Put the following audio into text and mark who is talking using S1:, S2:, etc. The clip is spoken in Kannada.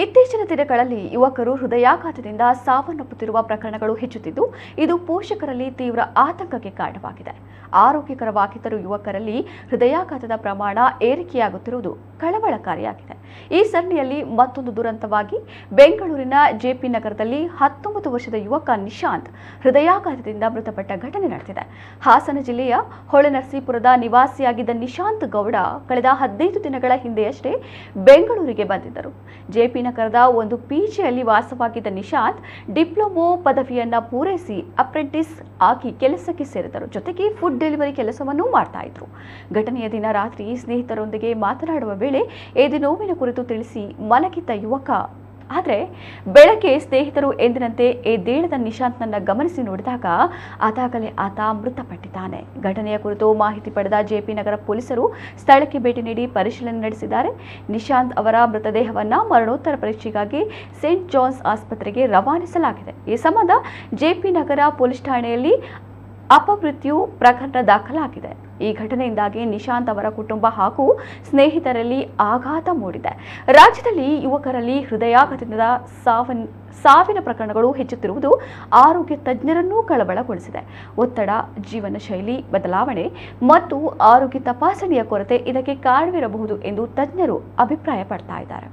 S1: ಇತ್ತೀಚಿನ ದಿನಗಳಲ್ಲಿ ಯುವಕರು ಹೃದಯಾಘಾತದಿಂದ ಸಾವನ್ನಪ್ಪುತ್ತಿರುವ ಪ್ರಕರಣಗಳು ಹೆಚ್ಚುತ್ತಿದ್ದು, ಇದು ಪೋಷಕರಲ್ಲಿ ತೀವ್ರ ಆತಂಕಕ್ಕೆ ಕಾರಣವಾಗಿದೆ. ಆರೋಗ್ಯಕರವಾಗಿದ್ದರೂ ಯುವಕರಲ್ಲಿ ಹೃದಯಾಘಾತದ ಪ್ರಮಾಣ ಏರಿಕೆಯಾಗುತ್ತಿರುವುದು ಕಳವಳಕಾರಿಯಾಗಿದೆ. ಈ ಸರಣಿಯಲ್ಲಿ ಮತ್ತೊಂದು ದುರಂತವಾಗಿ ಬೆಂಗಳೂರಿನ ಜೆಪಿ ನಗರದಲ್ಲಿ 19 ವರ್ಷದ ಯುವಕ ನಿಶಾಂತ್ ಹೃದಯಾಘಾತದಿಂದ ಮೃತಪಟ್ಟ ಘಟನೆ ನಡೆದಿದೆ. ಹಾಸನ ಜಿಲ್ಲೆಯ ಹೊಳೆನರಸೀಪುರದ ನಿವಾಸಿಯಾಗಿದ್ದ ನಿಶಾಂತ್ ಗೌಡ ಕಳೆದ 15 ದಿನಗಳ ಹಿಂದೆಯಷ್ಟೇ ಬೆಂಗಳೂರಿಗೆ ಬಂದಿದ್ದರು. ಜೆಪಿ ನಗರದ ಒಂದು ಪಿಜಿಯಲ್ಲಿ ವಾಸವಾಗಿದ್ದ ನಿಶಾಂತ್ ಡಿಪ್ಲೊಮೊ ಪದವಿಯನ್ನ ಪೂರೈಸಿ ಅಪ್ರೆಂಟಿಸ್ ಆಗಿ ಕೆಲಸಕ್ಕೆ ಸೇರಿದರು. ಜೊತೆಗೆ ಫುಡ್ ಡೆಲಿವರಿ ಕೆಲಸವನ್ನೂ ಮಾಡ್ತಾ ಇದ್ರು. ಘಟನೆಯ ದಿನ ರಾತ್ರಿ ಸ್ನೇಹಿತರೊಂದಿಗೆ ಮಾತನಾಡುವ ವೇಳೆ ಎದೆ ನೋವಿನ ಕುರಿತು ತಿಳಿಸಿ ಮಲಗಿದ್ದ ಯುವಕ. ಆದರೆ ಬೆಳಗ್ಗೆ ಸ್ನೇಹಿತರು ಎಂದಿನಂತೆ ಎದ್ದೇಳದ ನಿಶಾಂತ್ನನ್ನ ಗಮನಿಸಿ ನೋಡಿದಾಗ ಅದಾಗಲೇ ಆತ ಮೃತಪಟ್ಟಿದ್ದಾನೆ. ಘಟನೆಯ ಕುರಿತು ಮಾಹಿತಿ ಪಡೆದ ಜೆಪಿ ನಗರ ಪೊಲೀಸರು ಸ್ಥಳಕ್ಕೆ ಭೇಟಿ ನೀಡಿ ಪರಿಶೀಲನೆ ನಡೆಸಿದ್ದಾರೆ. ನಿಶಾಂತ್ ಅವರ ಮೃತದೇಹವನ್ನು ಮರಣೋತ್ತರ ಪರೀಕ್ಷೆಗಾಗಿ ಸೇಂಟ್ ಜಾನ್ಸ್ ಆಸ್ಪತ್ರೆಗೆ ರವಾನಿಸಲಾಗಿದೆ. ಈ ಸಂಬಂಧ ಜೆಪಿ ನಗರ ಪೊಲೀಸ್ ಠಾಣೆಯಲ್ಲಿ ಅಪಮೃತ್ಯು ಪ್ರಕರಣ ದಾಖಲಾಗಿದೆ. ಈ ಘಟನೆಯಿಂದಾಗಿ ನಿಶಾಂತ್ ಅವರ ಕುಟುಂಬ ಹಾಗೂ ಸ್ನೇಹಿತರಲ್ಲಿ ಆಘಾತ ಮೂಡಿದೆ. ರಾಜ್ಯದಲ್ಲಿ ಯುವಕರಲ್ಲಿ ಹೃದಯಾಘಾತದಿಂದ ಸಾವಿನ ಪ್ರಕರಣಗಳು ಹೆಚ್ಚುತ್ತಿರುವುದು ಆರೋಗ್ಯ ತಜ್ಞರನ್ನೂ ಕಳವಳಗೊಳಿಸಿದೆ. ಒತ್ತಡ, ಜೀವನ ಶೈಲಿ ಬದಲಾವಣೆ ಮತ್ತು ಆರೋಗ್ಯ ತಪಾಸಣೆಯ ಕೊರತೆ ಇದಕ್ಕೆ ಕಾರಣವಿರಬಹುದು ಎಂದು ತಜ್ಞರು ಅಭಿಪ್ರಾಯಪಡ್ತಾ ಇದ್ದಾರೆ.